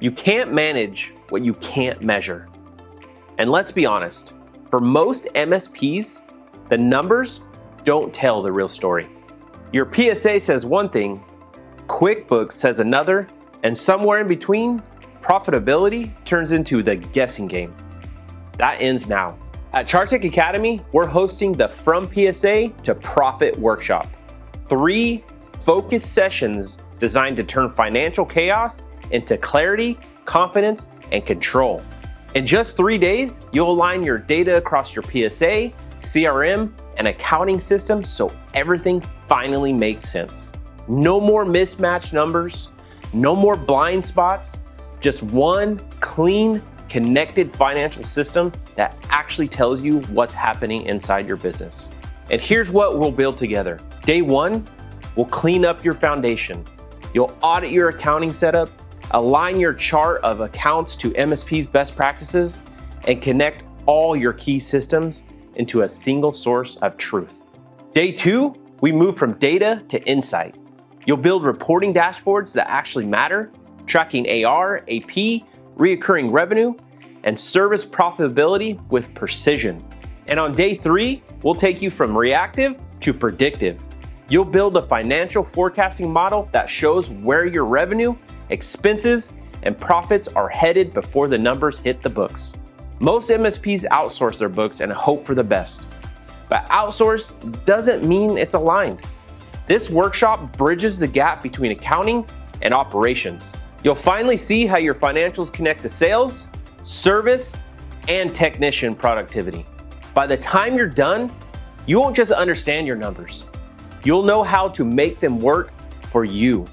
You can't manage what you can't measure. And let's be honest, for most MSPs, the numbers don't tell the real story. Your PSA says one thing, QuickBooks says another, and somewhere in between, profitability turns into the guessing game. That ends now. At CharTec Academy, we're hosting the From PSA to Profit workshop. 3 focused sessions designed to turn financial chaos into clarity, confidence, and control. In just 3 days, you'll align your data across your PSA, CRM, and accounting systems so everything finally makes sense. No more mismatched numbers, no more blind spots, just one clean, connected financial system that actually tells you what's happening inside your business. And here's what we'll build together. Day 1, we'll clean up your foundation. You'll audit your accounting setup, align your chart of accounts to MSP's best practices, and connect all your key systems into a single source of truth. Day 2, we move from data to insight. You'll build reporting dashboards that actually matter, tracking AR, AP, recurring revenue, and service profitability with precision. And on day 3, we'll take you from reactive to predictive. You'll build a financial forecasting model that shows where your revenue, expenses, and profits are headed before the numbers hit the books. Most MSPs outsource their books and hope for the best. But outsource doesn't mean it's aligned. This workshop bridges the gap between accounting and operations. You'll finally see how your financials connect to sales, service, and technician productivity. By the time you're done, you won't just understand your numbers. You'll know how to make them work for you.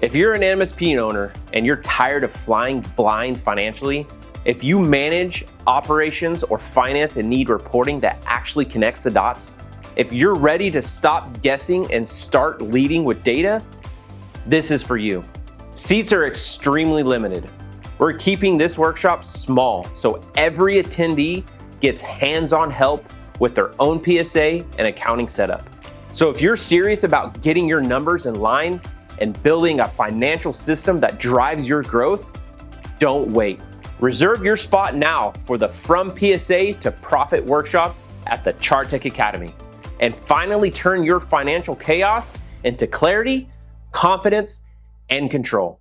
If you're an MSP owner and you're tired of flying blind financially, if you manage operations or finance and need reporting that actually connects the dots, if you're ready to stop guessing and start leading with data, this is for you. Seats are extremely limited. We're keeping this workshop small so every attendee gets hands-on help with their own PSA and accounting setup. So if you're serious about getting your numbers in line and building a financial system that drives your growth, don't wait. Reserve your spot now for the From PSA to Profit workshop at the CharTec Academy and finally turn your financial chaos into clarity, confidence, and control.